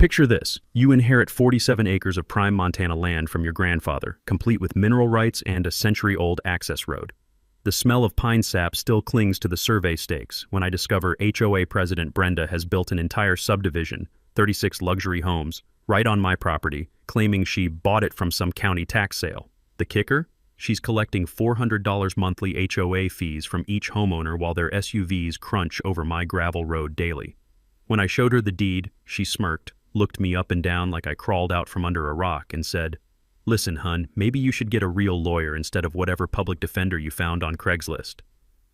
Picture this. You inherit 47 acres of prime Montana land from your grandfather, complete with mineral rights and a century-old access road. The smell of pine sap still clings to the survey stakes when I discover HOA President Brenda has built an entire subdivision, 36 luxury homes, right on my property, claiming she bought it from some county tax sale. The kicker? She's collecting $400 monthly HOA fees from each homeowner while their SUVs crunch over my gravel road daily. When I showed her the deed, she smirked, looked me up and down like I crawled out from under a rock, and said, "Listen, hun, maybe you should get a real lawyer instead of whatever public defender you found on Craigslist."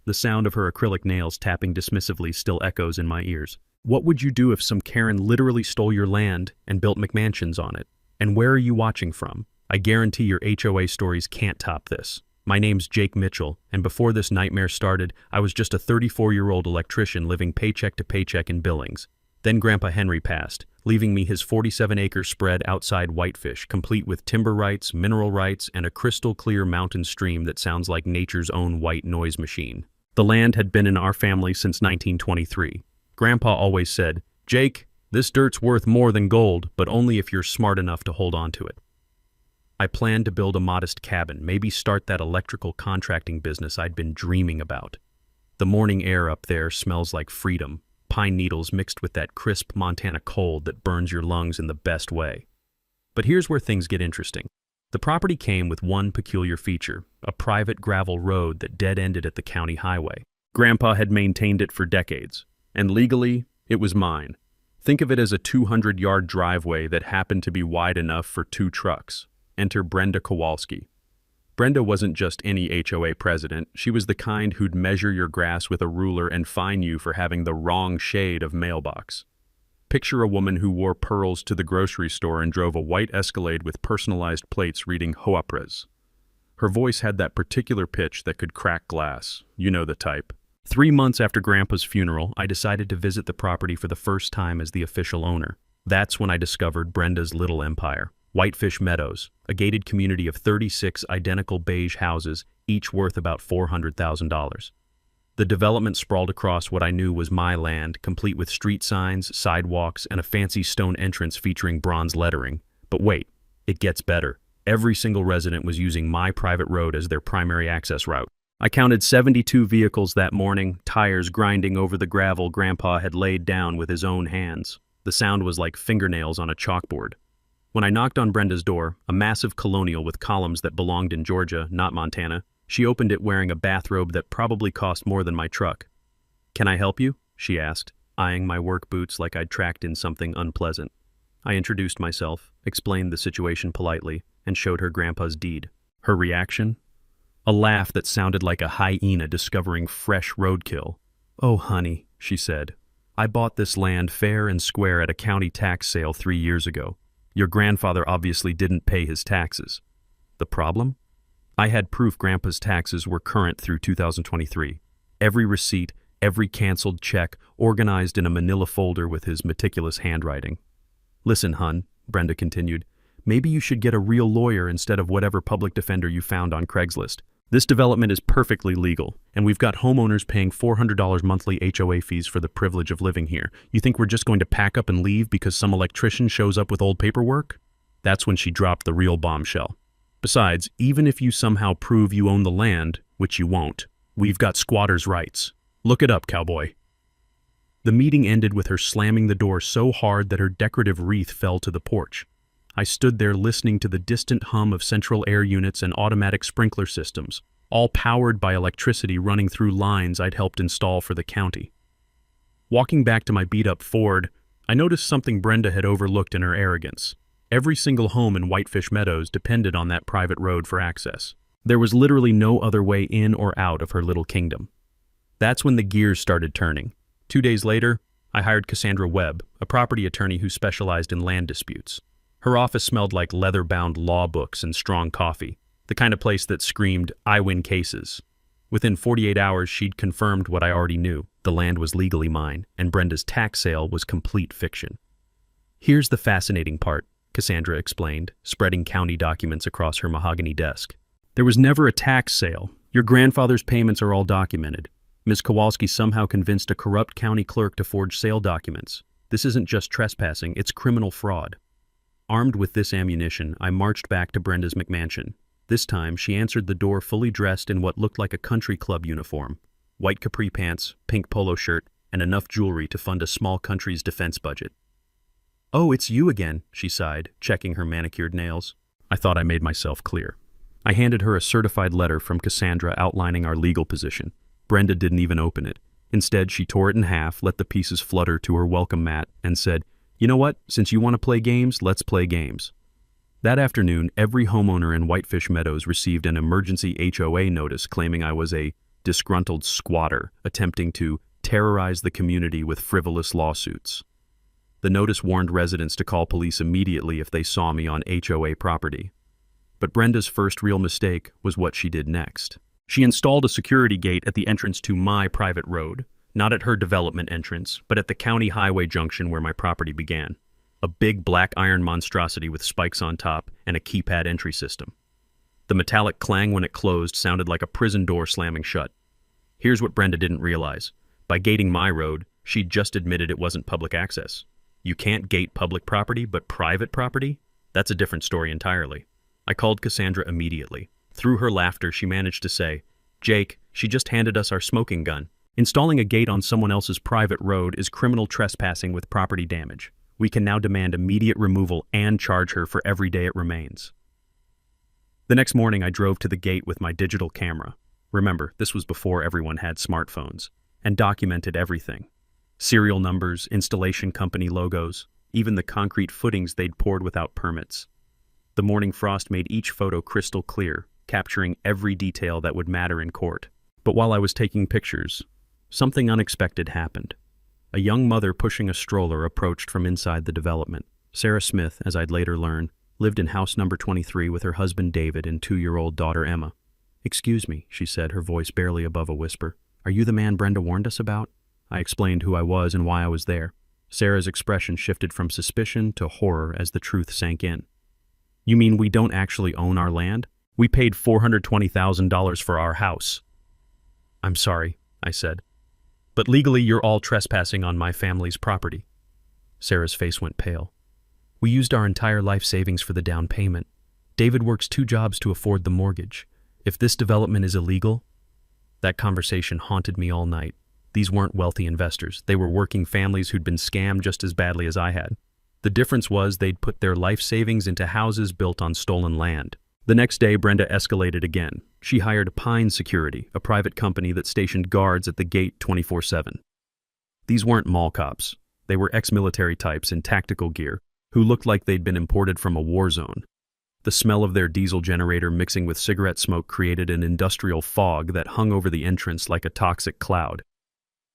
The sound of her acrylic nails tapping dismissively still echoes in my ears. What would you do if some Karen literally stole your land and built McMansions on it? And where are you watching from? I guarantee your HOA stories can't top this. My name's Jake Mitchell, and before this nightmare started, I was just a 34-year-old electrician living paycheck to paycheck in Billings. Then Grandpa Henry passed, leaving me his 47-acre spread outside Whitefish, complete with timber rights, mineral rights, and a crystal-clear mountain stream that sounds like nature's own white noise machine. The land had been in our family since 1923. Grandpa always said, "Jake, this dirt's worth more than gold, but only if you're smart enough to hold on to it." I planned to build a modest cabin, maybe start that electrical contracting business I'd been dreaming about. The morning air up there smells like freedom, pine needles mixed with that crisp Montana cold that burns your lungs in the best way. But here's where things get interesting. The property came with one peculiar feature, a private gravel road that dead-ended at the county highway. Grandpa had maintained it for decades, and legally, it was mine. Think of it as a 200-yard driveway that happened to be wide enough for 2 trucks. Enter Brenda Kowalski. Brenda wasn't just any HOA president, she was the kind who'd measure your grass with a ruler and fine you for having the wrong shade of mailbox. Picture a woman who wore pearls to the grocery store and drove a white Escalade with personalized plates reading HOA. Her voice had that particular pitch that could crack glass. You know the type. 3 months after Grandpa's funeral, I decided to visit the property for the first time as the official owner. That's when I discovered Brenda's little empire. Whitefish Meadows, a gated community of 36 identical beige houses, each worth about $400,000. The development sprawled across what I knew was my land, complete with street signs, sidewalks, and a fancy stone entrance featuring bronze lettering. But wait, it gets better. Every single resident was using my private road as their primary access route. I counted 72 vehicles that morning, tires grinding over the gravel Grandpa had laid down with his own hands. The sound was like fingernails on a chalkboard. When I knocked on Brenda's door, a massive colonial with columns that belonged in Georgia, not Montana, she opened it wearing a bathrobe that probably cost more than my truck. "Can I help you?" she asked, eyeing my work boots like I'd tracked in something unpleasant. I introduced myself, explained the situation politely, and showed her Grandpa's deed. Her reaction? A laugh that sounded like a hyena discovering fresh roadkill. "Oh, honey," she said, "I bought this land fair and square at a county tax sale 3 years ago. Your grandfather obviously didn't pay his taxes." The problem? I had proof Grandpa's taxes were current through 2023. Every receipt, every canceled check, organized in a manila folder with his meticulous handwriting. "Listen, hun," Brenda continued, "maybe you should get a real lawyer instead of whatever public defender you found on Craigslist. This development is perfectly legal, and we've got homeowners paying $400 monthly HOA fees for the privilege of living here. You think we're just going to pack up and leave because some electrician shows up with old paperwork?" That's when she dropped the real bombshell. "Besides, even if you somehow prove you own the land, which you won't, we've got squatters' rights. Look it up, cowboy." The meeting ended with her slamming the door so hard that her decorative wreath fell to the porch. I stood there listening to the distant hum of central air units and automatic sprinkler systems, all powered by electricity running through lines I'd helped install for the county. Walking back to my beat-up Ford, I noticed something Brenda had overlooked in her arrogance. Every single home in Whitefish Meadows depended on that private road for access. There was literally no other way in or out of her little kingdom. That's when the gears started turning. 2 days later, I hired Cassandra Webb, a property attorney who specialized in land disputes. Her office smelled like leather-bound law books and strong coffee, the kind of place that screamed, "I win cases." Within 48 hours, she'd confirmed what I already knew. The land was legally mine, and Brenda's tax sale was complete fiction. "Here's the fascinating part," Cassandra explained, spreading county documents across her mahogany desk. "There was never a tax sale. Your grandfather's payments are all documented. Ms. Kowalski somehow convinced a corrupt county clerk to forge sale documents. This isn't just trespassing, it's criminal fraud. Armed with this ammunition, I marched back to Brenda's McMansion. This time, she answered the door fully dressed in what looked like a country club uniform. White capri pants, pink polo shirt, and enough jewelry to fund a small country's defense budget. "Oh, it's you again," she sighed, checking her manicured nails. I thought I made myself clear. I handed her a certified letter from Cassandra outlining our legal position. Brenda didn't even open it. Instead, she tore it in half, let the pieces flutter to her welcome mat, and said, "You know what? Since you want to play games, let's play games." That afternoon, every homeowner in Whitefish Meadows received an emergency HOA notice claiming I was a disgruntled squatter attempting to terrorize the community with frivolous lawsuits. The notice warned residents to call police immediately if they saw me on HOA property. But Brenda's first real mistake was what she did next. She installed a security gate at the entrance to my private road, not at her development entrance, but at the county highway junction where my property began. A big black iron monstrosity with spikes on top and a keypad entry system. The metallic clang when it closed sounded like a prison door slamming shut. Here's what Brenda didn't realize. By gating my road, she'd just admitted it wasn't public access. You can't gate public property, but private property? That's a different story entirely. I called Cassandra immediately. Through her laughter, she managed to say, "Jake, she just handed us our smoking gun. Installing a gate on someone else's private road is criminal trespassing with property damage. We can now demand immediate removal and charge her for every day it remains." The next morning, I drove to the gate with my digital camera. Remember, this was before everyone had smartphones, and documented everything. Serial numbers, installation company logos, even the concrete footings they'd poured without permits. The morning frost made each photo crystal clear, capturing every detail that would matter in court. But while I was taking pictures, something unexpected happened. A young mother pushing a stroller approached from inside the development. Sarah Smith, as I'd later learn, lived in house number 23 with her husband David and 2-year-old daughter Emma. "Excuse me," she said, her voice barely above a whisper. "Are you the man Brenda warned us about?" I explained who I was and why I was there. Sarah's expression shifted from suspicion to horror as the truth sank in. "You mean we don't actually own our land? We paid $420,000 for our house." "I'm sorry," I said. "But legally you're all trespassing on my family's property." Sarah's face went pale. "We used our entire life savings for the down payment. David works 2 jobs to afford the mortgage. If this development is illegal..." That conversation haunted me all night. These weren't wealthy investors. They were working families who'd been scammed just as badly as I had. The difference was they'd put their life savings into houses built on stolen land. The next day, Brenda escalated again. She hired Pine Security, a private company that stationed guards at the gate 24/7. These weren't mall cops. They were ex-military types in tactical gear who looked like they'd been imported from a war zone. The smell of their diesel generator mixing with cigarette smoke created an industrial fog that hung over the entrance like a toxic cloud.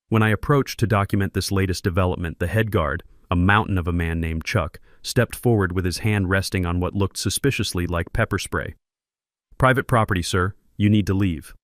When I approached to document this latest development, the head guard, a mountain of a man named Chuck, stepped forward with his hand resting on what looked suspiciously like pepper spray. "Private property, sir. You need to leave."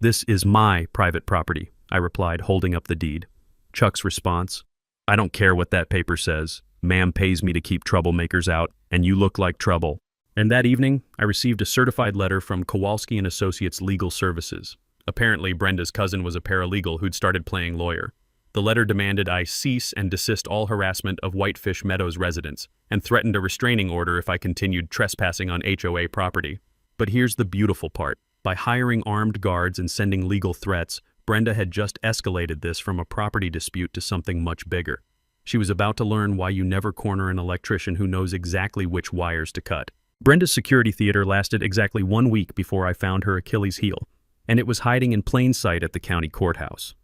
"This is my private property," I replied, holding up the deed. Chuck's response, "I don't care what that paper says. Ma'am pays me to keep troublemakers out, and you look like trouble." And that evening, I received a certified letter from Kowalski & Associates Legal Services. Apparently, Brenda's cousin was a paralegal who'd started playing lawyer. The letter demanded I cease and desist all harassment of Whitefish Meadows residents and threatened a restraining order if I continued trespassing on HOA property. But here's the beautiful part. By hiring armed guards and sending legal threats, Brenda had just escalated this from a property dispute to something much bigger. She was about to learn why you never corner an electrician who knows exactly which wires to cut. Brenda's security theater lasted exactly 1 week before I found her Achilles heel, and it was hiding in plain sight at the county courthouse.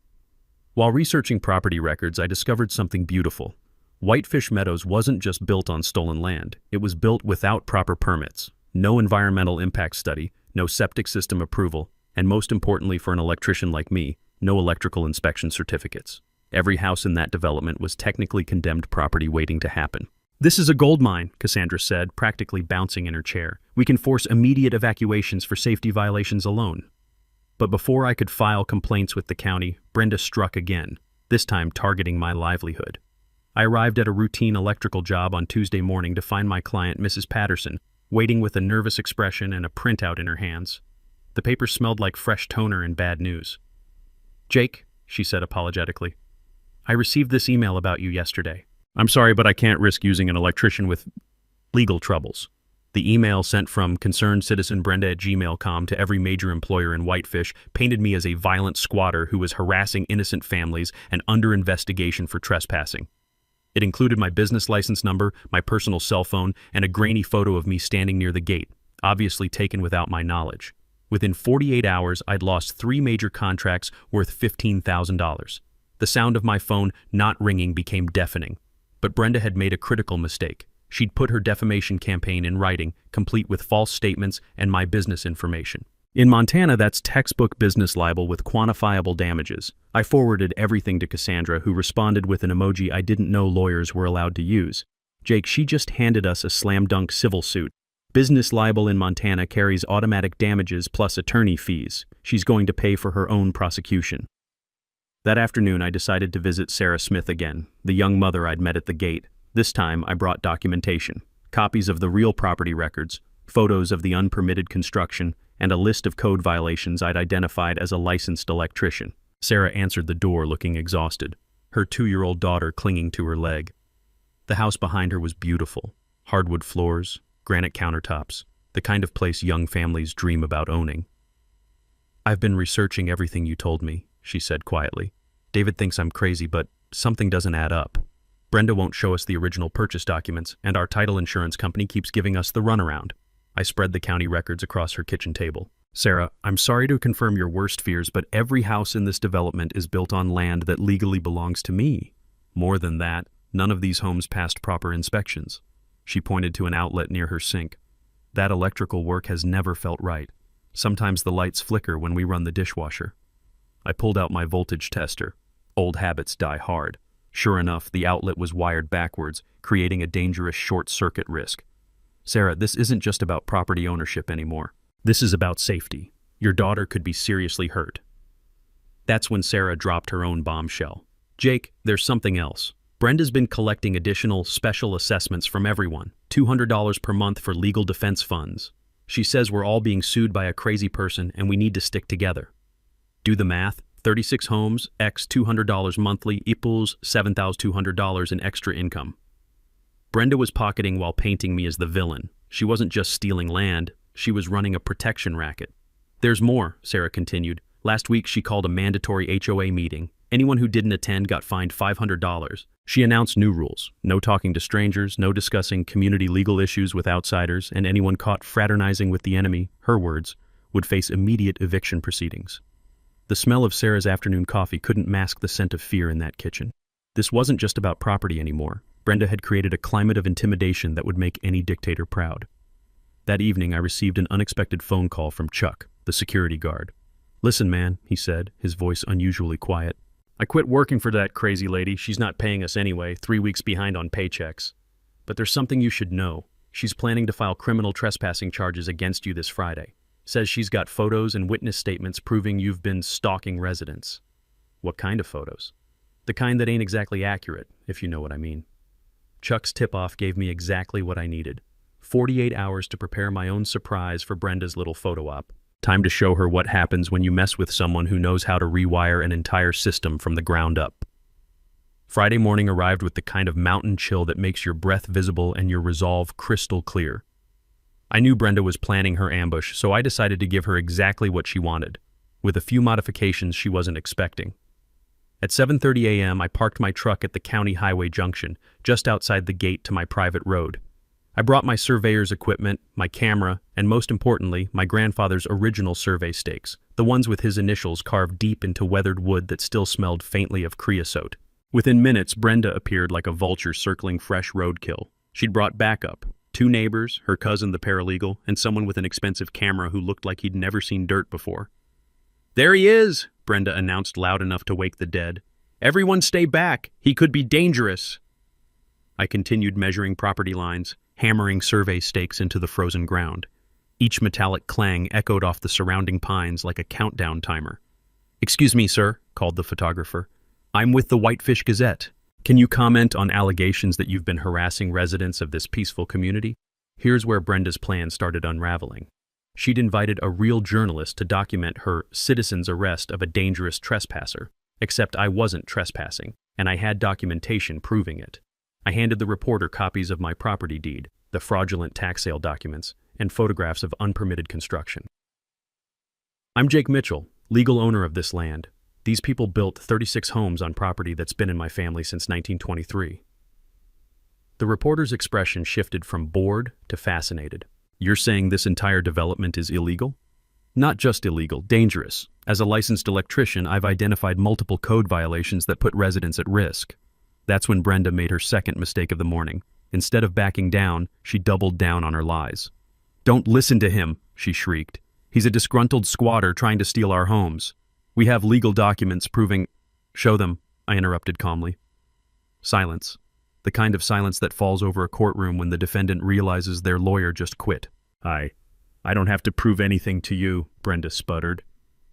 While researching property records, I discovered something beautiful. Whitefish Meadows wasn't just built on stolen land. It was built without proper permits, no environmental impact study, no septic system approval, and most importantly for an electrician like me, no electrical inspection certificates. Every house in that development was technically condemned property waiting to happen. "This is a gold mine," Cassandra said, practically bouncing in her chair. "We can force immediate evacuations for safety violations alone." But before I could file complaints with the county, Brenda struck again, this time targeting my livelihood. I arrived at a routine electrical job on Tuesday morning to find my client, Mrs. Patterson, waiting with a nervous expression and a printout in her hands. The paper smelled like fresh toner and bad news. "Jake," she said apologetically, "I received this email about you yesterday. I'm sorry, but I can't risk using an electrician with legal troubles. The email sent from concernedcitizenbrenda@gmail.com to every major employer in Whitefish painted me as a violent squatter who was harassing innocent families and under investigation for trespassing. It included my business license number, my personal cell phone, and a grainy photo of me standing near the gate, obviously taken without my knowledge. Within 48 hours, I'd lost 3 major contracts worth $15,000. The sound of my phone not ringing became deafening. But Brenda had made a critical mistake. She'd put her defamation campaign in writing, complete with false statements and my business information. In Montana, that's textbook business libel with quantifiable damages. I forwarded everything to Cassandra, who responded with an emoji I didn't know lawyers were allowed to use. Jake, she just handed us a slam-dunk civil suit. Business libel in Montana carries automatic damages plus attorney fees. She's going to pay for her own prosecution. That afternoon, I decided to visit Sarah Smith again, the young mother I'd met at the gate. This time, I brought documentation, copies of the real property records, photos of the unpermitted construction, and a list of code violations I'd identified as a licensed electrician. Sarah answered the door looking exhausted, her 2-year-old daughter clinging to her leg. The house behind her was beautiful. Hardwood floors, granite countertops, the kind of place young families dream about owning. "I've been researching everything you told me," she said quietly. "David thinks I'm crazy, but something doesn't add up. Brenda won't show us the original purchase documents, and our title insurance company keeps giving us the runaround." I spread the county records across her kitchen table. "Sarah, I'm sorry to confirm your worst fears, but every house in this development is built on land that legally belongs to me. More than that, none of these homes passed proper inspections." She pointed to an outlet near her sink. "That electrical work has never felt right. Sometimes the lights flicker when we run the dishwasher." I pulled out my voltage tester. Old habits die hard. Sure enough, the outlet was wired backwards, creating a dangerous short-circuit risk. "Sarah, this isn't just about property ownership anymore. This is about safety. Your daughter could be seriously hurt." That's when Sarah dropped her own bombshell. "Jake, there's something else. Brenda's been collecting additional special assessments from everyone, $200 per month for legal defense funds. She says we're all being sued by a crazy person and we need to stick together. Do the math. 36 homes, x $200 monthly equals $7,200 in extra income." Brenda was pocketing while painting me as the villain. She wasn't just stealing land, she was running a protection racket. "There's more," Sarah continued. "Last week she called a mandatory HOA meeting. Anyone who didn't attend got fined $500. She announced new rules. No talking to strangers, no discussing community legal issues with outsiders, and anyone caught fraternizing with the enemy, her words, would face immediate eviction proceedings." The smell of Sarah's afternoon coffee couldn't mask the scent of fear in that kitchen. This wasn't just about property anymore. Brenda had created a climate of intimidation that would make any dictator proud. That evening, I received an unexpected phone call from Chuck, the security guard. "Listen, man," he said, his voice unusually quiet. "I quit working for that crazy lady. She's not paying us anyway, 3 weeks behind on paychecks. But there's something you should know. She's planning to file criminal trespassing charges against you this Friday. Says she's got photos and witness statements proving you've been stalking residents." "What kind of photos?" "The kind that ain't exactly accurate, if you know what I mean." Chuck's tip-off gave me exactly what I needed. 48 hours to prepare my own surprise for Brenda's little photo op. Time to show her what happens when you mess with someone who knows how to rewire an entire system from the ground up. Friday morning arrived with the kind of mountain chill that makes your breath visible and your resolve crystal clear. I knew Brenda was planning her ambush, so I decided to give her exactly what she wanted, with a few modifications she wasn't expecting. At 7:30 a.m., I parked my truck at the county highway junction, just outside the gate to my private road. I brought my surveyor's equipment, my camera, and most importantly, my grandfather's original survey stakes, the ones with his initials carved deep into weathered wood that still smelled faintly of creosote. Within minutes, Brenda appeared like a vulture circling fresh roadkill. She'd brought backup. 2 neighbors, her cousin the paralegal, and someone with an expensive camera who looked like he'd never seen dirt before. "There he is," Brenda announced loud enough to wake the dead. "Everyone stay back. He could be dangerous." I continued measuring property lines, hammering survey stakes into the frozen ground. Each metallic clang echoed off the surrounding pines like a countdown timer. "Excuse me, sir," called the photographer. "I'm with the Whitefish Gazette. Can you comment on allegations that you've been harassing residents of this peaceful community?" Here's where Brenda's plan started unraveling. She'd invited a real journalist to document her citizen's arrest of a dangerous trespasser, except I wasn't trespassing, and I had documentation proving it. I handed the reporter copies of my property deed, the fraudulent tax sale documents, and photographs of unpermitted construction. I'm Jake Mitchell, legal owner of this land. These people built 36 homes on property that's been in my family since 1923. The reporter's expression shifted from bored to fascinated. You're saying this entire development is illegal? Not just illegal, dangerous. As a licensed electrician, I've identified multiple code violations that put residents at risk. That's when Brenda made her second mistake of the morning. Instead of backing down, she doubled down on her lies. "Don't listen to him," she shrieked. "He's a disgruntled squatter trying to steal our homes. We have legal documents proving—" "Show them," I interrupted calmly. Silence. The kind of silence that falls over a courtroom when the defendant realizes their lawyer just quit. I don't have to prove anything to you," Brenda sputtered.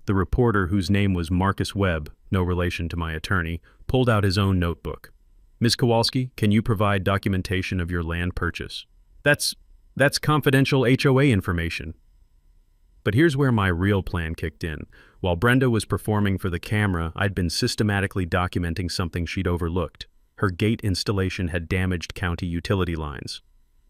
The reporter, whose name was Marcus Webb, no relation to my attorney, pulled out his own notebook. "Ms. Kowalski, can you provide documentation of your land purchase?" That's confidential HOA information." But here's where my real plan kicked in. While Brenda was performing for the camera, I'd been systematically documenting something she'd overlooked. Her gate installation had damaged county utility lines.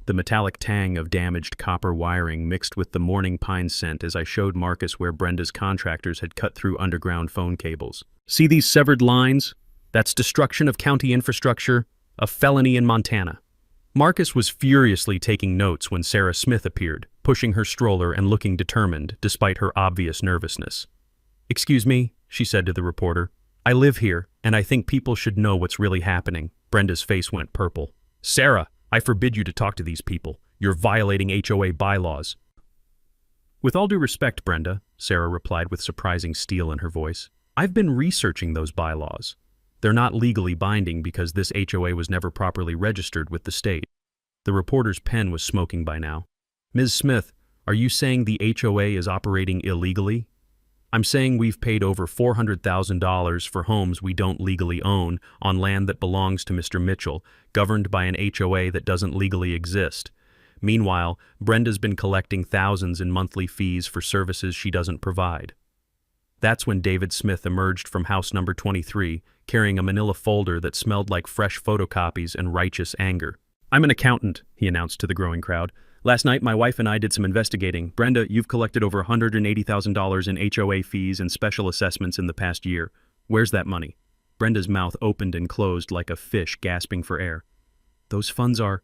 The metallic tang of damaged copper wiring mixed with the morning pine scent as I showed Marcus where Brenda's contractors had cut through underground phone cables. "See these severed lines? That's destruction of county infrastructure, a felony in Montana." Marcus was furiously taking notes when Sarah Smith appeared, pushing her stroller and looking determined, despite her obvious nervousness. "Excuse me," she said to the reporter. "I live here, and I think people should know what's really happening." Brenda's face went purple. "Sarah, I forbid you to talk to these people. You're violating HOA bylaws." "With all due respect, Brenda," Sarah replied with surprising steel in her voice, "I've been researching those bylaws. They're not legally binding because this HOA was never properly registered with the state." The reporter's pen was smoking by now. "Ms. Smith, are you saying the HOA is operating illegally?" "I'm saying we've paid over $400,000 for homes we don't legally own on land that belongs to Mr. Mitchell, governed by an HOA that doesn't legally exist. Meanwhile, Brenda's been collecting thousands in monthly fees for services she doesn't provide." That's when David Smith emerged from house number 23, carrying a manila folder that smelled like fresh photocopies and righteous anger. "I'm an accountant," he announced to the growing crowd. "Last night, my wife and I did some investigating. Brenda, you've collected over $180,000 in HOA fees and special assessments in the past year. Where's that money?" Brenda's mouth opened and closed like a fish gasping for air. "Those funds are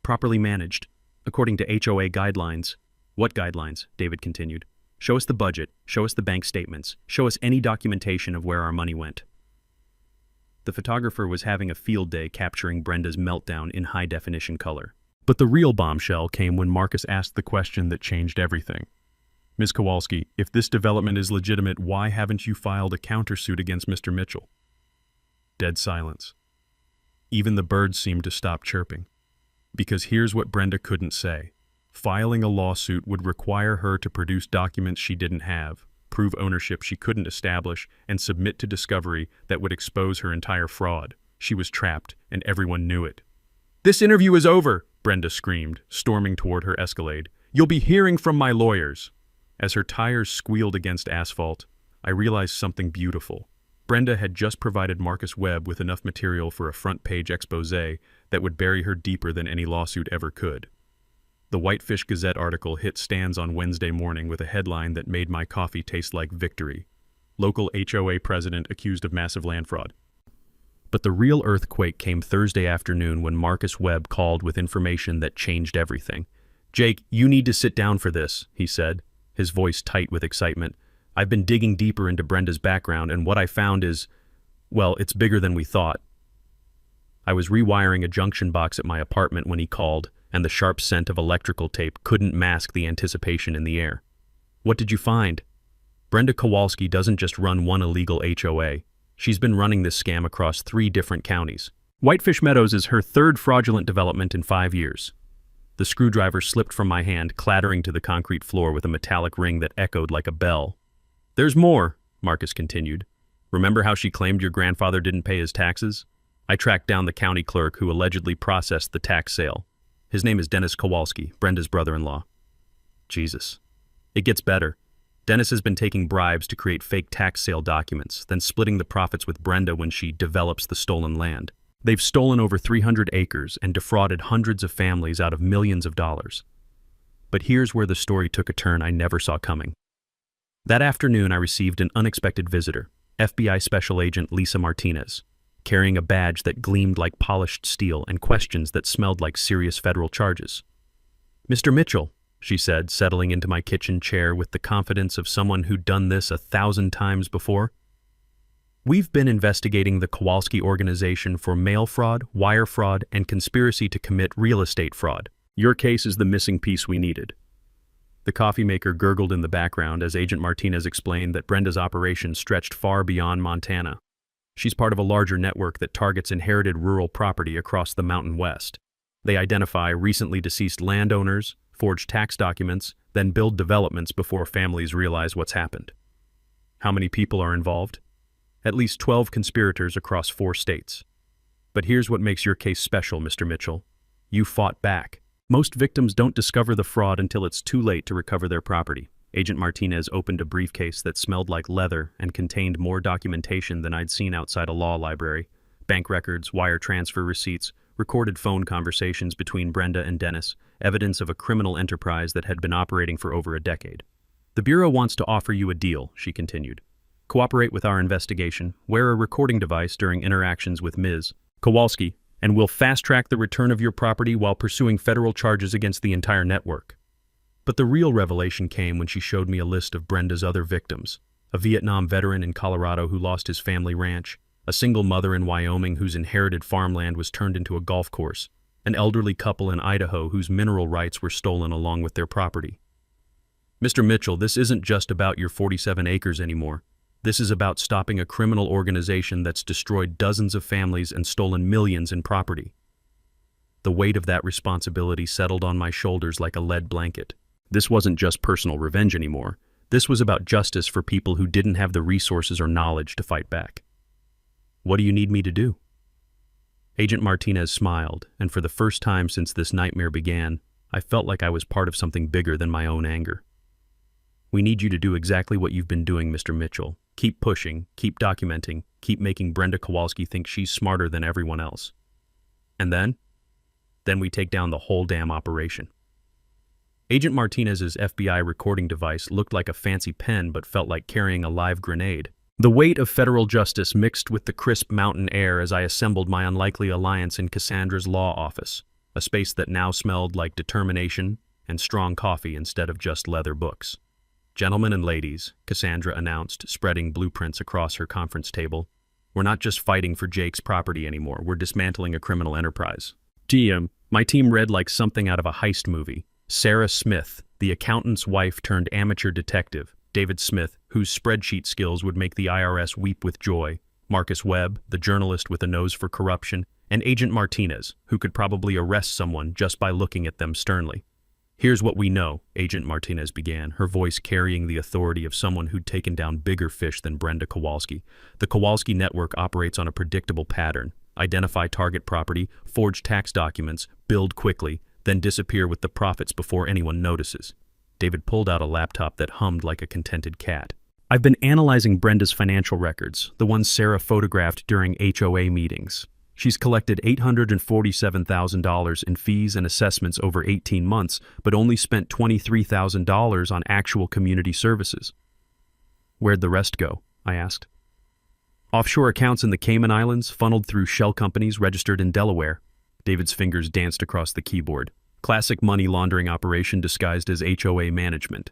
properly managed, according to HOA guidelines." "What guidelines?" David continued. "Show us the budget, show us the bank statements, show us any documentation of where our money went." The photographer was having a field day capturing Brenda's meltdown in high-definition color. But the real bombshell came when Marcus asked the question that changed everything. "Ms. Kowalski, if this development is legitimate, why haven't you filed a countersuit against Mr. Mitchell?" Dead silence. Even the birds seemed to stop chirping. Because here's what Brenda couldn't say. Filing a lawsuit would require her to produce documents she didn't have, prove ownership she couldn't establish, and submit to discovery that would expose her entire fraud. She was trapped, and everyone knew it. "This interview is over," Brenda screamed, storming toward her Escalade. "You'll be hearing from my lawyers." As her tires squealed against asphalt, I realized something beautiful. Brenda had just provided Marcus Webb with enough material for a front-page expose that would bury her deeper than any lawsuit ever could. The Whitefish Gazette article hit stands on Wednesday morning with a headline that made my coffee taste like victory. Local HOA president accused of massive land fraud. But the real earthquake came Thursday afternoon when Marcus Webb called with information that changed everything. "Jake, you need to sit down for this," he said, his voice tight with excitement. "I've been digging deeper into Brenda's background, and what I found is, well, it's bigger than we thought." I was rewiring a junction box at my apartment when he called, and the sharp scent of electrical tape couldn't mask the anticipation in the air. "What did you find?" "Brenda Kowalski doesn't just run one illegal HOA. She's been running this scam across 3 different counties. Whitefish Meadows is her 3rd fraudulent development in 5 years. The screwdriver slipped from my hand, clattering to the concrete floor with a metallic ring that echoed like a bell. "There's more," Marcus continued. "Remember how she claimed your grandfather didn't pay his taxes? I tracked down the county clerk who allegedly processed the tax sale. His name is Dennis Kowalski, Brenda's brother-in-law." Jesus. It gets better. Dennis has been taking bribes to create fake tax sale documents, then splitting the profits with Brenda when she develops the stolen land. They've stolen over 300 acres and defrauded hundreds of families out of millions of dollars. But here's where the story took a turn I never saw coming. That afternoon, I received an unexpected visitor, FBI Special Agent Lisa Martinez, carrying a badge that gleamed like polished steel and questions that smelled like serious federal charges. "Mr. Mitchell," she said, settling into my kitchen chair with the confidence of someone who'd done this 1,000 times before. "We've been investigating the Kowalski organization for mail fraud, wire fraud, and conspiracy to commit real estate fraud. Your case is the missing piece we needed." The coffee maker gurgled in the background as Agent Martinez explained that Brenda's operation stretched far beyond Montana. She's part of a larger network that targets inherited rural property across the Mountain West. They identify recently deceased landowners, forge tax documents, then build developments before families realize what's happened. How many people are involved? At least 12 conspirators across 4 states. But here's what makes your case special, Mr. Mitchell. You fought back. Most victims don't discover the fraud until it's too late to recover their property. Agent Martinez opened a briefcase that smelled like leather and contained more documentation than I'd seen outside a law library. Bank records, wire transfer receipts, recorded phone conversations between Brenda and Dennis, evidence of a criminal enterprise that had been operating for over a decade. "The Bureau wants to offer you a deal," she continued. "Cooperate with our investigation, wear a recording device during interactions with Ms. Kowalski, and we'll fast-track the return of your property while pursuing federal charges against the entire network." But the real revelation came when she showed me a list of Brenda's other victims: a Vietnam veteran in Colorado who lost his family ranch, a single mother in Wyoming whose inherited farmland was turned into a golf course, an elderly couple in Idaho whose mineral rights were stolen along with their property. "Mr. Mitchell, this isn't just about your 47 acres anymore. This is about stopping a criminal organization that's destroyed dozens of families and stolen millions in property." The weight of that responsibility settled on my shoulders like a lead blanket. This wasn't just personal revenge anymore. This was about justice for people who didn't have the resources or knowledge to fight back. "What do you need me to do?" Agent Martinez smiled, and for the first time since this nightmare began, I felt like I was part of something bigger than my own anger. "We need you to do exactly what you've been doing, Mr. Mitchell. Keep pushing, keep documenting, keep making Brenda Kowalski think she's smarter than everyone else. And then we take down the whole damn operation." Agent Martinez's FBI recording device looked like a fancy pen but felt like carrying a live grenade. The weight of federal justice mixed with the crisp mountain air as I assembled my unlikely alliance in Cassandra's law office, a space that now smelled like determination and strong coffee instead of just leather books. "Gentlemen and ladies," Cassandra announced, spreading blueprints across her conference table, "we're not just fighting for Jake's property anymore, we're dismantling a criminal enterprise." My team read like something out of a heist movie. Sarah Smith, the accountant's wife turned amateur detective; David Smith, whose spreadsheet skills would make the IRS weep with joy; Marcus Webb, the journalist with a nose for corruption; and Agent Martinez, who could probably arrest someone just by looking at them sternly. "Here's what we know," Agent Martinez began, her voice carrying the authority of someone who'd taken down bigger fish than Brenda Kowalski. "The Kowalski network operates on a predictable pattern: identify target property, forge tax documents, build quickly, then disappear with the profits before anyone notices." David pulled out a laptop that hummed like a contented cat. "I've been analyzing Brenda's financial records, the ones Sarah photographed during HOA meetings. She's collected $847,000 in fees and assessments over 18 months, but only spent $23,000 on actual community services." "Where'd the rest go?" I asked. "Offshore accounts in the Cayman Islands, funneled through shell companies registered in Delaware." David's fingers danced across the keyboard. "Classic money laundering operation disguised as HOA management.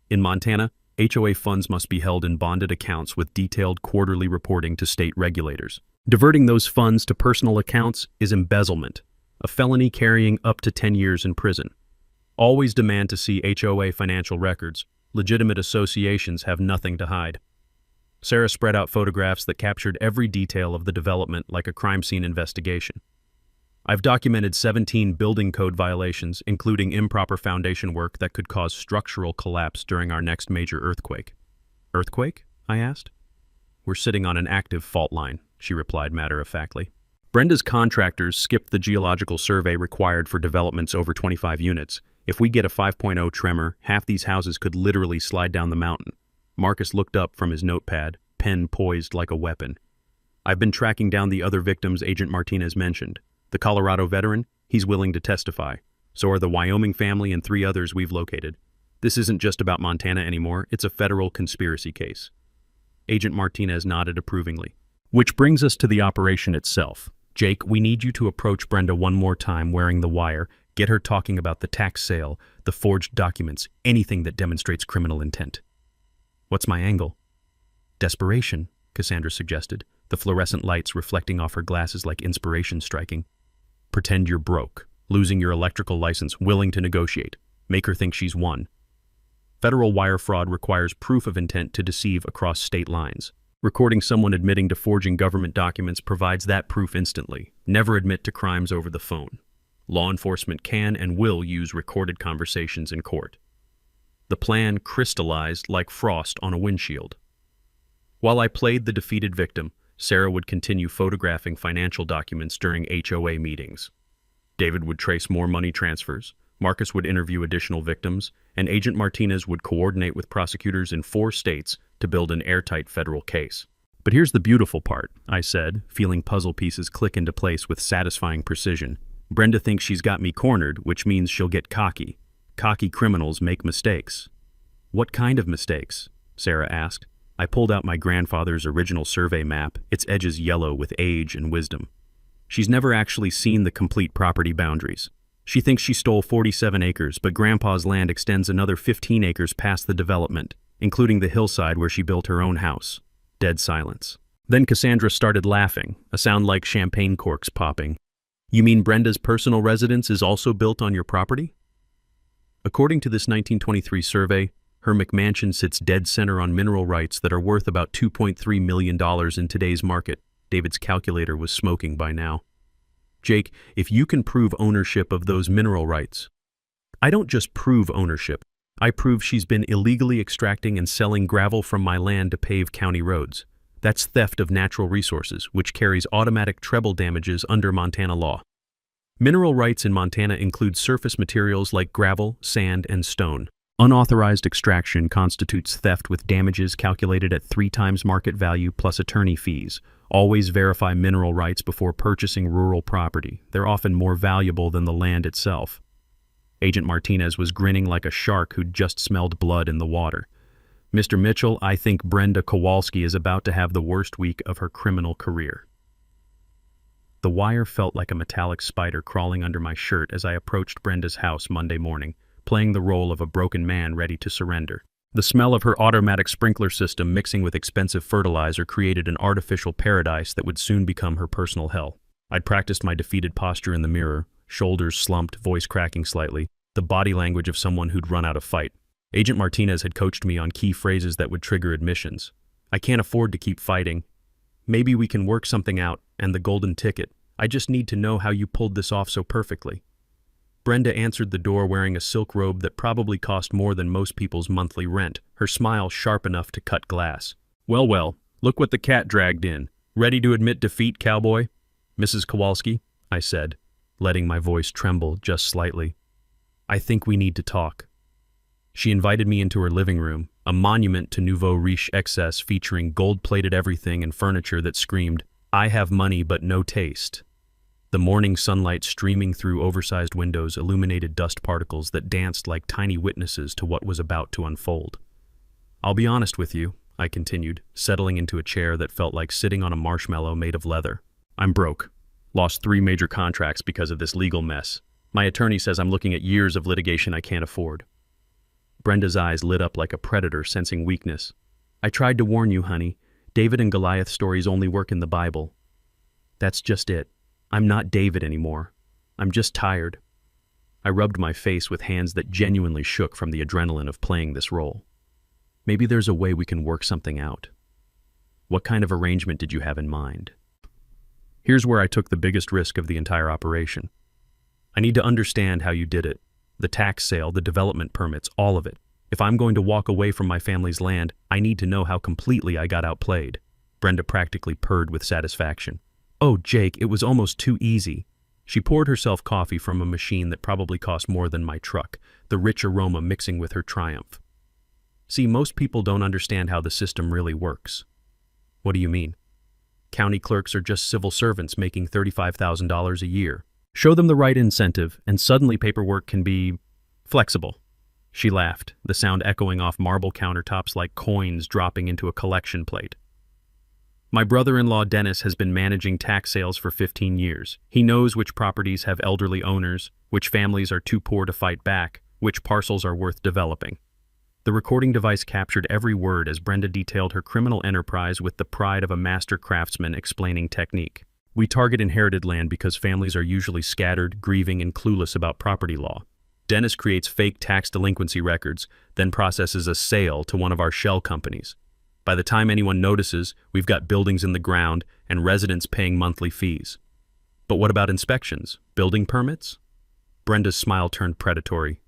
In Montana, HOA funds must be held in bonded accounts with detailed quarterly reporting to state regulators. Diverting those funds to personal accounts is embezzlement, a felony carrying up to 10 years in prison. Always demand to see HOA financial records. Legitimate associations have nothing to hide." Sarah spread out photographs that captured every detail of the development like a crime scene investigation. "I've documented 17 building code violations, including improper foundation work that could cause structural collapse during our next major earthquake." "Earthquake?" I asked. "We're sitting on an active fault line," she replied matter-of-factly. "Brenda's contractors skipped the geological survey required for developments over 25 units. If we get a 5.0 tremor, half these houses could literally slide down the mountain." Marcus looked up from his notepad, pen poised like a weapon. I've been tracking down the other victims Agent Martinez mentioned. The Colorado veteran, he's willing to testify. So are the Wyoming family and 3 others we've located. This isn't just about Montana anymore, it's a federal conspiracy case. Agent Martinez nodded approvingly. Which brings us to the operation itself. Jake, we need you to approach Brenda one more time wearing the wire, get her talking about the tax sale, the forged documents, anything that demonstrates criminal intent. What's my angle? Desperation, Cassandra suggested, the fluorescent lights reflecting off her glasses like inspiration striking. Pretend you're broke, losing your electrical license, willing to negotiate. Make her think she's won. Federal wire fraud requires proof of intent to deceive across state lines. Recording someone admitting to forging government documents provides that proof instantly. Never admit to crimes over the phone. Law enforcement can and will use recorded conversations in court. The plan crystallized like frost on a windshield. While I played the defeated victim, Sarah would continue photographing financial documents during HOA meetings. David would trace more money transfers, Marcus would interview additional victims, and Agent Martinez would coordinate with prosecutors in 4 states to build an airtight federal case. But here's the beautiful part, I said, feeling puzzle pieces click into place with satisfying precision. Brenda thinks she's got me cornered, which means she'll get cocky. Cocky criminals make mistakes. What kind of mistakes? Sarah asked. I pulled out my grandfather's original survey map, its edges yellow with age and wisdom. She's never actually seen the complete property boundaries. She thinks she stole 47 acres, but Grandpa's land extends another 15 acres past the development, including the hillside where she built her own house. Dead silence. Then Cassandra started laughing, a sound like champagne corks popping. You mean Brenda's personal residence is also built on your property? According to this 1923 survey, her McMansion sits dead center on mineral rights that are worth about $2.3 million in today's market. David's calculator was smoking by now. Jake, if you can prove ownership of those mineral rights. I don't just prove ownership. I prove she's been illegally extracting and selling gravel from my land to pave county roads. That's theft of natural resources, which carries automatic treble damages under Montana law. Mineral rights in Montana include surface materials like gravel, sand, and stone. Unauthorized extraction constitutes theft with damages calculated at 3 times market value plus attorney fees. Always verify mineral rights before purchasing rural property. They're often more valuable than the land itself. Agent Martinez was grinning like a shark who'd just smelled blood in the water. Mr. Mitchell, I think Brenda Kowalski is about to have the worst week of her criminal career. The wire felt like a metallic spider crawling under my shirt as I approached Brenda's house Monday morning, playing the role of a broken man ready to surrender. The smell of her automatic sprinkler system mixing with expensive fertilizer created an artificial paradise that would soon become her personal hell. I'd practiced my defeated posture in the mirror, shoulders slumped, voice cracking slightly, the body language of someone who'd run out of fight. Agent Martinez had coached me on key phrases that would trigger admissions. I can't afford to keep fighting. Maybe we can work something out, and the golden ticket. I just need to know how you pulled this off so perfectly. Brenda answered the door wearing a silk robe that probably cost more than most people's monthly rent, her smile sharp enough to cut glass. Well, look what the cat dragged in. Ready to admit defeat, cowboy? Mrs. Kowalski, I said, letting my voice tremble just slightly. I think we need to talk. She invited me into her living room, a monument to nouveau riche excess featuring gold-plated everything and furniture that screamed, I have money but no taste. The morning sunlight streaming through oversized windows illuminated dust particles that danced like tiny witnesses to what was about to unfold. I'll be honest with you, I continued, settling into a chair that felt like sitting on a marshmallow made of leather. I'm broke. Lost 3 major contracts because of this legal mess. My attorney says I'm looking at years of litigation I can't afford. Brenda's eyes lit up like a predator sensing weakness. I tried to warn you, honey. David and Goliath stories only work in the Bible. That's just it. I'm not David anymore. I'm just tired. I rubbed my face with hands that genuinely shook from the adrenaline of playing this role. Maybe there's a way we can work something out. What kind of arrangement did you have in mind? Here's where I took the biggest risk of the entire operation. I need to understand how you did it. The tax sale, the development permits, all of it. If I'm going to walk away from my family's land, I need to know how completely I got outplayed. Brenda practically purred with satisfaction. Oh, Jake, it was almost too easy. She poured herself coffee from a machine that probably cost more than my truck, the rich aroma mixing with her triumph. See, most people don't understand how the system really works. What do you mean? County clerks are just civil servants making $35,000 a year. Show them the right incentive, and suddenly paperwork can be flexible. She laughed, the sound echoing off marble countertops like coins dropping into a collection plate. My brother-in-law Dennis has been managing tax sales for 15 years. He knows which properties have elderly owners, which families are too poor to fight back, which parcels are worth developing. The recording device captured every word as Brenda detailed her criminal enterprise with the pride of a master craftsman explaining technique. We target inherited land because families are usually scattered, grieving, and clueless about property law. Dennis creates fake tax delinquency records, then processes a sale to one of our shell companies. By the time anyone notices, we've got buildings in the ground and residents paying monthly fees. But what about inspections? Building permits? Brenda's smile turned predatory.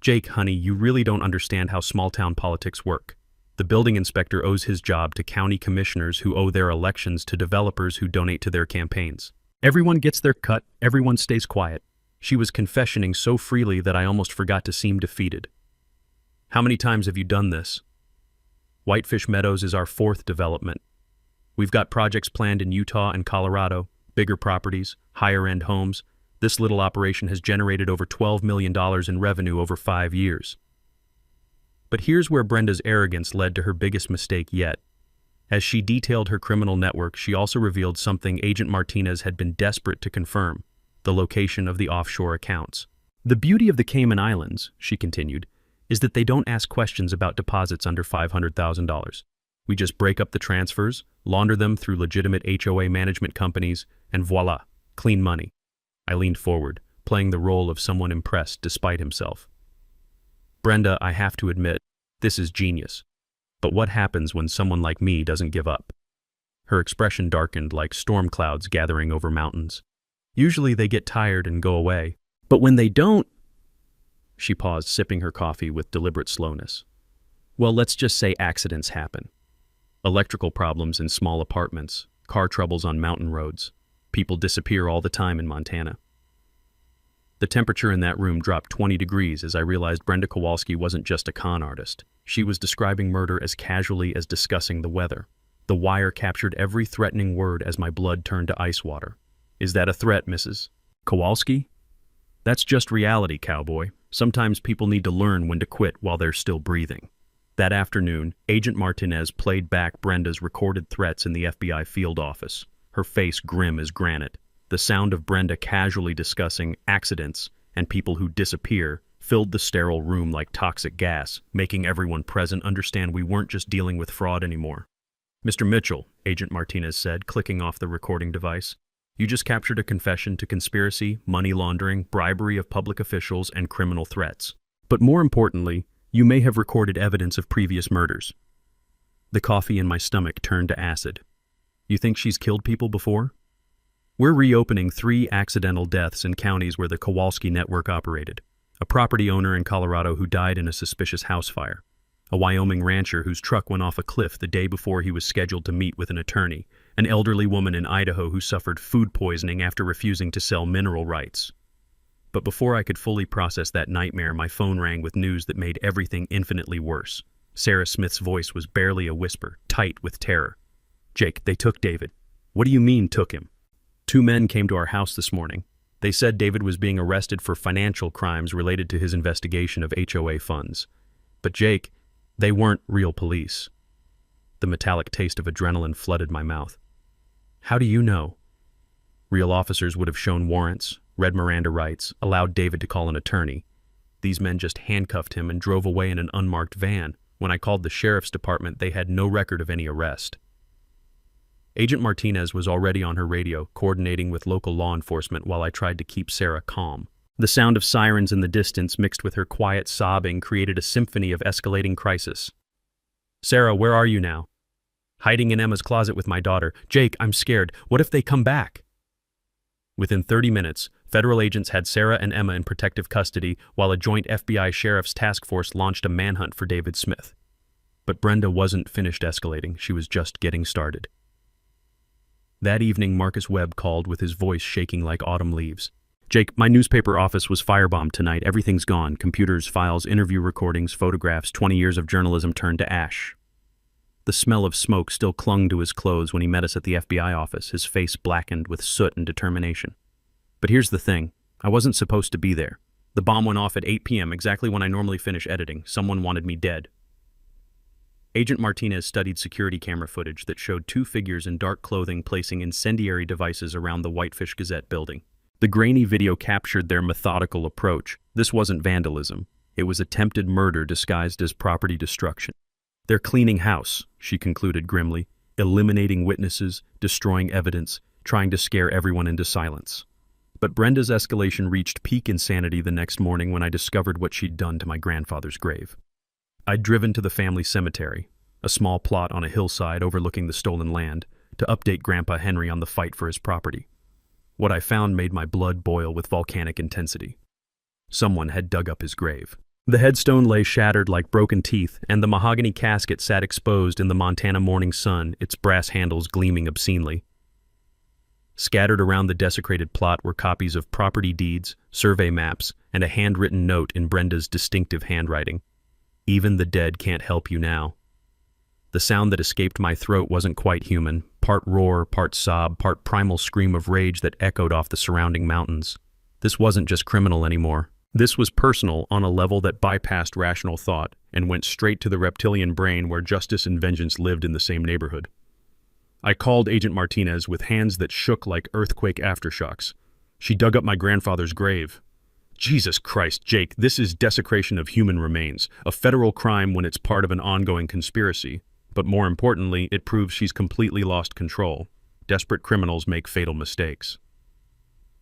Jake, honey, you really don't understand how small-town politics work. The building inspector owes his job to county commissioners who owe their elections to developers who donate to their campaigns. Everyone gets their cut, everyone stays quiet. She was confessioning so freely that I almost forgot to seem defeated. How many times have you done this? Whitefish Meadows is our 4th development. We've got projects planned in Utah and Colorado, bigger properties, higher-end homes. This little operation has generated over $12 million in revenue over 5 years. But here's where Brenda's arrogance led to her biggest mistake yet. As she detailed her criminal network, she also revealed something Agent Martinez had been desperate to confirm: the location of the offshore accounts. The beauty of the Cayman Islands, she continued, is that they don't ask questions about deposits under $500,000. We just break up the transfers, launder them through legitimate HOA management companies, and voila, clean money. I leaned forward, playing the role of someone impressed despite himself. Brenda, I have to admit, this is genius. But what happens when someone like me doesn't give up? Her expression darkened like storm clouds gathering over mountains. Usually they get tired and go away. But when they don't... She paused, sipping her coffee with deliberate slowness. Well, let's just say accidents happen. Electrical problems in small apartments, car troubles on mountain roads. People disappear all the time in Montana. The temperature in that room dropped 20 degrees as I realized Brenda Kowalski wasn't just a con artist. She was describing murder as casually as discussing the weather. The wire captured every threatening word as my blood turned to ice water. Is that a threat, Mrs. Kowalski? That's just reality, cowboy. Sometimes people need to learn when to quit while they're still breathing. That afternoon, Agent Martinez played back Brenda's recorded threats in the FBI field office, her face grim as granite. The sound of Brenda casually discussing accidents and people who disappear filled the sterile room like toxic gas, making everyone present understand we weren't just dealing with fraud anymore. Mr. Mitchell, Agent Martinez said, clicking off the recording device, you just captured a confession to conspiracy, money laundering, bribery of public officials, and criminal threats. But more importantly, you may have recorded evidence of previous murders. The coffee in my stomach turned to acid. You think she's killed people before? We're reopening 3 accidental deaths in counties where the Kowalski network operated. A property owner in Colorado who died in a suspicious house fire. A Wyoming rancher whose truck went off a cliff the day before he was scheduled to meet with an attorney. An elderly woman in Idaho who suffered food poisoning after refusing to sell mineral rights. But before I could fully process that nightmare, my phone rang with news that made everything infinitely worse. Sarah Smith's voice was barely a whisper, tight with terror. Jake, they took David. What do you mean, took him? 2 men came to our house this morning. They said David was being arrested for financial crimes related to his investigation of HOA funds. But Jake, they weren't real police. The metallic taste of adrenaline flooded my mouth. How do you know? Real officers would have shown warrants, read Miranda rights, allowed David to call an attorney. These men just handcuffed him and drove away in an unmarked van. When I called the sheriff's department, they had no record of any arrest. Agent Martinez was already on her radio, coordinating with local law enforcement while I tried to keep Sarah calm. The sound of sirens in the distance mixed with her quiet sobbing created a symphony of escalating crisis. Sarah, where are you now? Hiding in Emma's closet with my daughter. Jake, I'm scared. What if they come back? Within 30 minutes, federal agents had Sarah and Emma in protective custody while a joint FBI sheriff's task force launched a manhunt for David Smith. But Brenda wasn't finished escalating. She was just getting started. That evening, Marcus Webb called with his voice shaking like autumn leaves. Jake, my newspaper office was firebombed tonight. Everything's gone. Computers, files, interview recordings, photographs, 20 years of journalism turned to ash. The smell of smoke still clung to his clothes when he met us at the FBI office, his face blackened with soot and determination. But here's the thing. I wasn't supposed to be there. The bomb went off at 8 p.m., exactly when I normally finish editing. Someone wanted me dead. Agent Martinez studied security camera footage that showed two figures in dark clothing placing incendiary devices around the Whitefish Gazette building. The grainy video captured their methodical approach. This wasn't vandalism. It was attempted murder disguised as property destruction. "They're cleaning house," she concluded grimly, "eliminating witnesses, destroying evidence, trying to scare everyone into silence." But Brenda's escalation reached peak insanity the next morning when I discovered what she'd done to my grandfather's grave. I'd driven to the family cemetery, a small plot on a hillside overlooking the stolen land, to update Grandpa Henry on the fight for his property. What I found made my blood boil with volcanic intensity. Someone had dug up his grave. The headstone lay shattered like broken teeth, and the mahogany casket sat exposed in the Montana morning sun, its brass handles gleaming obscenely. Scattered around the desecrated plot were copies of property deeds, survey maps, and a handwritten note in Brenda's distinctive handwriting. "Even the dead can't help you now." The sound that escaped my throat wasn't quite human, part roar, part sob, part primal scream of rage that echoed off the surrounding mountains. This wasn't just criminal anymore. This was personal on a level that bypassed rational thought and went straight to the reptilian brain where justice and vengeance lived in the same neighborhood. I called Agent Martinez with hands that shook like earthquake aftershocks. She dug up my grandfather's grave. Jesus Christ, Jake, this is desecration of human remains, a federal crime when it's part of an ongoing conspiracy. But more importantly, it proves she's completely lost control. Desperate criminals make fatal mistakes.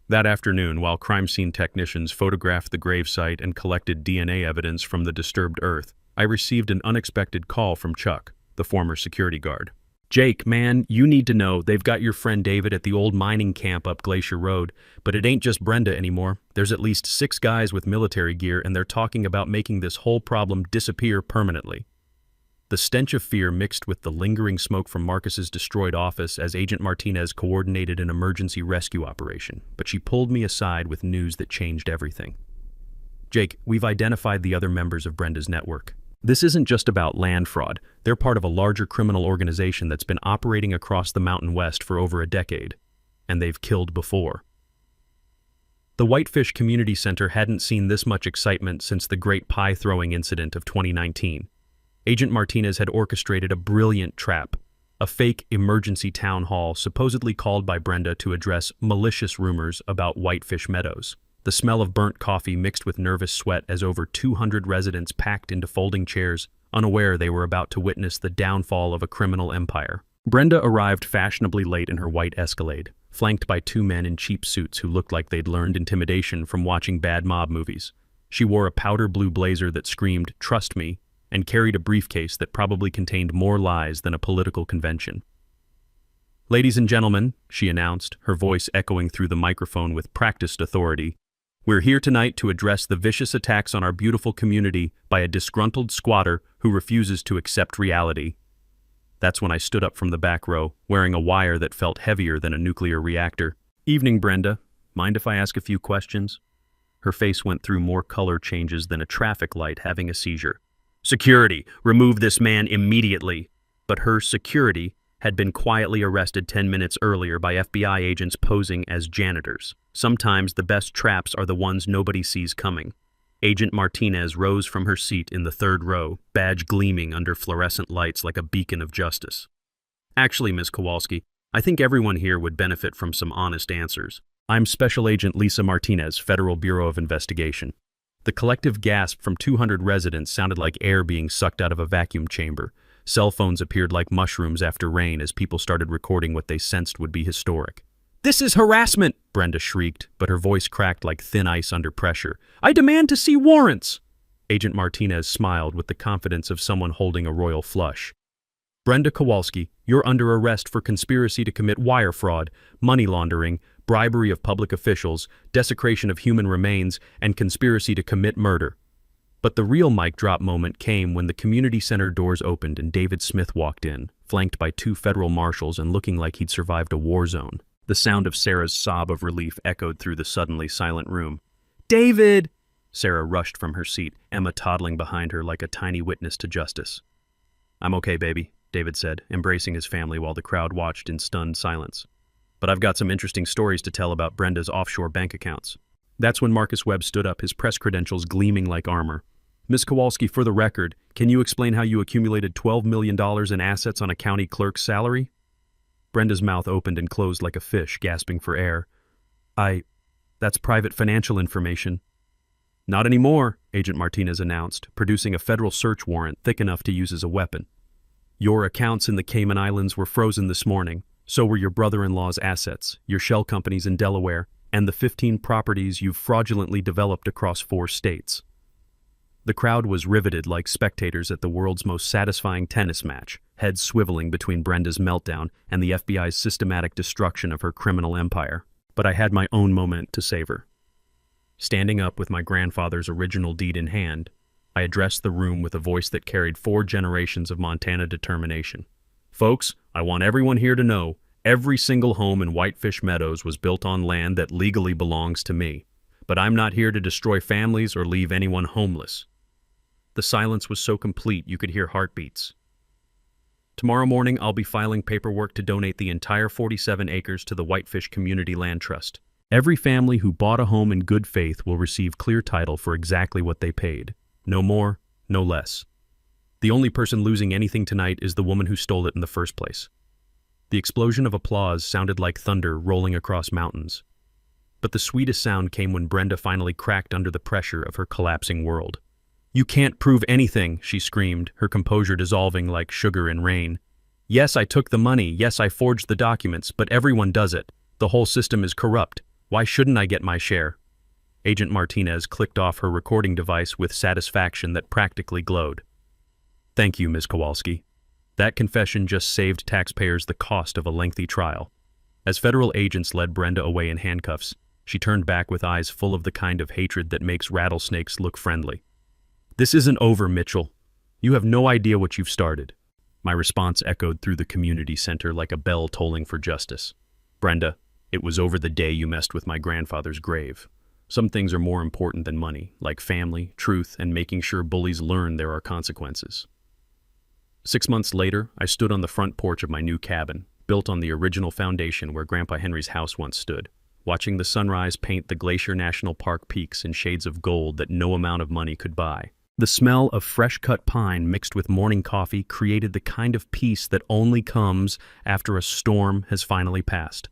That afternoon, while crime scene technicians photographed the gravesite and collected DNA evidence from the disturbed earth, I received an unexpected call from Chuck, the former security guard. "Jake, man, you need to know they've got your friend David at the old mining camp up Glacier Road, but it ain't just Brenda anymore. There's at least 6 guys with military gear, and they're talking about making this whole problem disappear permanently." The stench of fear mixed with the lingering smoke from Marcus's destroyed office as Agent Martinez coordinated an emergency rescue operation, but she pulled me aside with news that changed everything. "Jake, we've identified the other members of Brenda's network. This isn't just about land fraud. They're part of a larger criminal organization that's been operating across the Mountain West for over a decade, and they've killed before." The Whitefish Community Center hadn't seen this much excitement since the Great Pie Throwing incident of 2019. Agent Martinez had orchestrated a brilliant trap, a fake emergency town hall supposedly called by Brenda to address malicious rumors about Whitefish Meadows. The smell of burnt coffee mixed with nervous sweat as over 200 residents packed into folding chairs, unaware they were about to witness the downfall of a criminal empire. Brenda arrived fashionably late in her white Escalade, flanked by 2 men in cheap suits who looked like they'd learned intimidation from watching bad mob movies. She wore a powder blue blazer that screamed, "Trust me," and carried a briefcase that probably contained more lies than a political convention. "Ladies and gentlemen," she announced, her voice echoing through the microphone with practiced authority, "we're here tonight to address the vicious attacks on our beautiful community by a disgruntled squatter who refuses to accept reality." That's when I stood up from the back row, wearing a wire that felt heavier than a nuclear reactor. "Evening, Brenda. Mind if I ask a few questions?" Her face went through more color changes than a traffic light having a seizure. "Security, remove this man immediately." But her security had been quietly arrested 10 minutes earlier by FBI agents posing as janitors. Sometimes the best traps are the ones nobody sees coming. Agent Martinez rose from her seat in the 3rd row, badge gleaming under fluorescent lights like a beacon of justice. "Actually, Ms. Kowalski, I think everyone here would benefit from some honest answers. I'm Special Agent Lisa Martinez, Federal Bureau of Investigation." The collective gasp from 200 residents sounded like air being sucked out of a vacuum chamber. Cell phones appeared like mushrooms after rain as people started recording what they sensed would be historic. "This is harassment!" Brenda shrieked, but her voice cracked like thin ice under pressure. "I demand to see warrants!" Agent Martinez smiled with the confidence of someone holding a royal flush. "Brenda Kowalski, you're under arrest for conspiracy to commit wire fraud, money laundering, bribery of public officials, desecration of human remains, and conspiracy to commit murder." But the real mic drop moment came when the community center doors opened and David Smith walked in, flanked by 2 federal marshals and looking like he'd survived a war zone. The sound of Sarah's sob of relief echoed through the suddenly silent room. "David!" Sarah rushed from her seat, Emma toddling behind her like a tiny witness to justice. "I'm okay, baby," David said, embracing his family while the crowd watched in stunned silence. "But I've got some interesting stories to tell about Brenda's offshore bank accounts." That's when Marcus Webb stood up, his press credentials gleaming like armor. "Ms. Kowalski, for the record, can you explain how you accumulated $12 million in assets on a county clerk's salary?" Brenda's mouth opened and closed like a fish, gasping for air. That's private financial information." "Not anymore," Agent Martinez announced, producing a federal search warrant thick enough to use as a weapon. "Your accounts in the Cayman Islands were frozen this morning. So were your brother-in-law's assets, your shell companies in Delaware, and the 15 properties you've fraudulently developed across 4 states." The crowd was riveted like spectators at the world's most satisfying tennis match, heads swiveling between Brenda's meltdown and the FBI's systematic destruction of her criminal empire. But I had my own moment to savor. Standing up with my grandfather's original deed in hand, I addressed the room with a voice that carried 4 generations of Montana determination. "Folks, I want everyone here to know, every single home in Whitefish Meadows was built on land that legally belongs to me. But I'm not here to destroy families or leave anyone homeless." The silence was so complete you could hear heartbeats. "Tomorrow morning I'll be filing paperwork to donate the entire 47 acres to the Whitefish Community Land Trust. Every family who bought a home in good faith will receive clear title for exactly what they paid. No more, no less. The only person losing anything tonight is the woman who stole it in the first place." The explosion of applause sounded like thunder rolling across mountains. But the sweetest sound came when Brenda finally cracked under the pressure of her collapsing world. "You can't prove anything," she screamed, her composure dissolving like sugar in rain. "Yes, I took the money. Yes, I forged the documents, but everyone does it. The whole system is corrupt. Why shouldn't I get my share?" Agent Martinez clicked off her recording device with satisfaction that practically glowed. "Thank you, Ms. Kowalski. That confession just saved taxpayers the cost of a lengthy trial." As federal agents led Brenda away in handcuffs, she turned back with eyes full of the kind of hatred that makes rattlesnakes look friendly. "This isn't over, Mitchell. You have no idea what you've started." My response echoed through the community center like a bell tolling for justice. "Brenda, it was over the day you messed with my grandfather's grave. Some things are more important than money, like family, truth, and making sure bullies learn there are consequences." 6 months later, I stood on the front porch of my new cabin, built on the original foundation where Grandpa Henry's house once stood, watching the sunrise paint the Glacier National Park peaks in shades of gold that no amount of money could buy. The smell of fresh-cut pine mixed with morning coffee created the kind of peace that only comes after a storm has finally passed.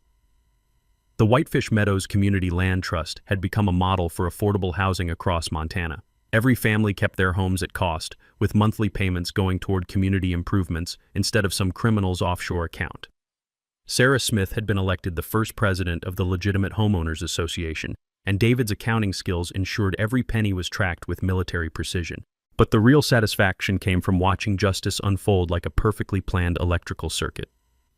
The Whitefish Meadows Community Land Trust had become a model for affordable housing across Montana. Every family kept their homes at cost, with monthly payments going toward community improvements instead of some criminal's offshore account. Sarah Smith had been elected the first president of the Legitimate Homeowners Association, and David's accounting skills ensured every penny was tracked with military precision. But the real satisfaction came from watching justice unfold like a perfectly planned electrical circuit.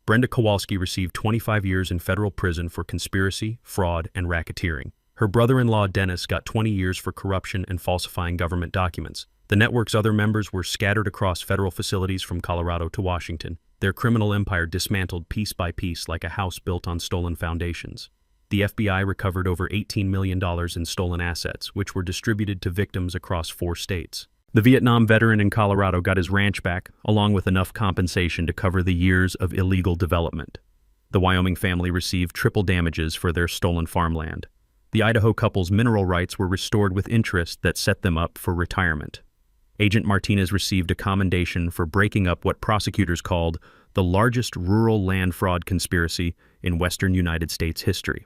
Brenda Kowalski received 25 years in federal prison for conspiracy, fraud, and racketeering. Her brother-in-law Dennis got 20 years for corruption and falsifying government documents. The network's other members were scattered across federal facilities from Colorado to Washington, their criminal empire dismantled piece by piece like a house built on stolen foundations. The FBI recovered over $18 million in stolen assets, which were distributed to victims across 4 states. The Vietnam veteran in Colorado got his ranch back, along with enough compensation to cover the years of illegal development. The Wyoming family received triple damages for their stolen farmland. The Idaho couple's mineral rights were restored with interest that set them up for retirement. Agent Martinez received a commendation for breaking up what prosecutors called the largest rural land fraud conspiracy in western United States history.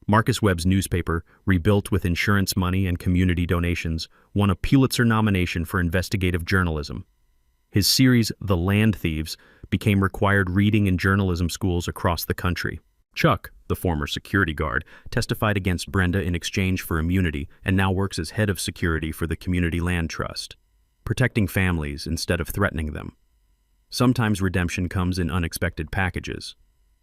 Marcus Webb's newspaper, rebuilt with insurance money and community donations, won a Pulitzer nomination for investigative journalism. His series, The Land Thieves, became required reading in journalism schools across the country. Chuck, the former security guard, testified against Brenda in exchange for immunity and now works as head of security for the Community Land Trust, protecting families instead of threatening them. Sometimes redemption comes in unexpected packages.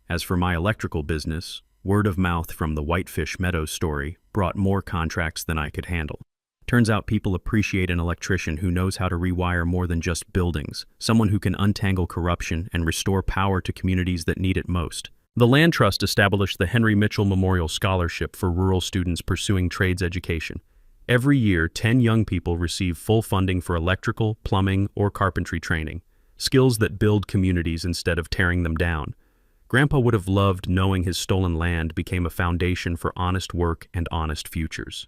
As for my electrical business, word of mouth from the Whitefish Meadows story brought more contracts than I could handle. Turns out people appreciate an electrician who knows how to rewire more than just buildings, someone who can untangle corruption and restore power to communities that need it most. The Land Trust established the Henry Mitchell Memorial Scholarship for rural students pursuing trades education. Every year, 10 young people receive full funding for electrical, plumbing, or carpentry training. skills that build communities instead of tearing them down. Grandpa would have loved knowing his stolen land became a foundation for honest work and honest futures.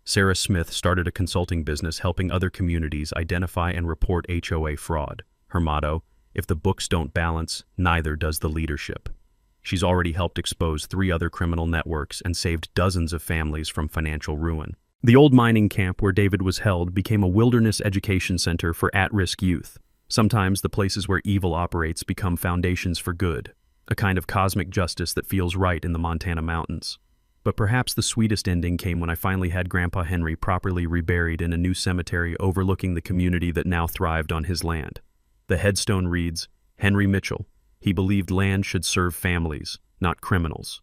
Sarah Smith started a consulting business helping other communities identify and report HOA fraud. Her motto, "If the books don't balance, neither does the leadership." She's already helped expose 3 other criminal networks and saved dozens of families from financial ruin. The old mining camp where David was held became a wilderness education center for at-risk youth. Sometimes the places where evil operates become foundations for good, a kind of cosmic justice that feels right in the Montana mountains. But perhaps the sweetest ending came when I finally had Grandpa Henry properly reburied in a new cemetery overlooking the community that now thrived on his land. The headstone reads, "Henry Mitchell. He believed land should serve families, not criminals."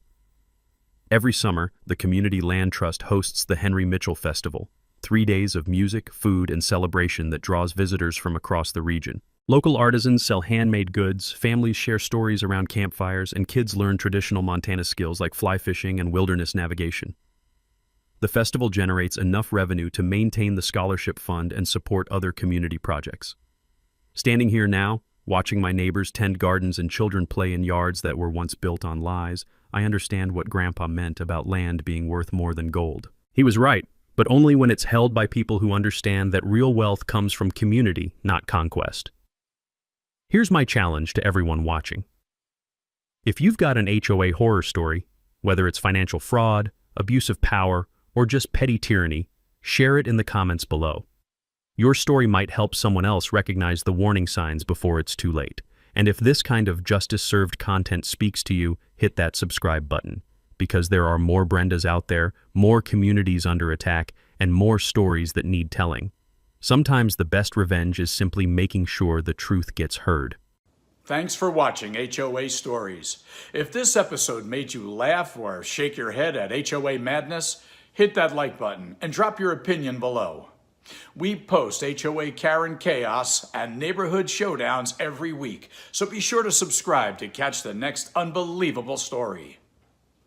Every summer, the Community Land Trust hosts the Henry Mitchell Festival, 3 days of music, food, and celebration that draws visitors from across the region. Local artisans sell handmade goods, families share stories around campfires, and kids learn traditional Montana skills like fly fishing and wilderness navigation. The festival generates enough revenue to maintain the scholarship fund and support other community projects. Standing here now, watching my neighbors tend gardens and children play in yards that were once built on lies, I understand what Grandpa meant about land being worth more than gold. He was right, but only when it's held by people who understand that real wealth comes from community, not conquest. Here's my challenge to everyone watching. If you've got an HOA horror story, whether it's financial fraud, abuse of power, or just petty tyranny, share it in the comments below. Your story might help someone else recognize the warning signs before it's too late. And if this kind of justice-served content speaks to you, hit that subscribe button, because there are more Brendas out there, more communities under attack, and more stories that need telling. Sometimes the best revenge is simply making sure the truth gets heard. Thanks for watching HOA Stories. If this episode made you laugh or shake your head at HOA madness, hit that like button and drop your opinion below. We post HOA Karen Chaos and Neighborhood Showdowns every week, so be sure to subscribe to catch the next unbelievable story.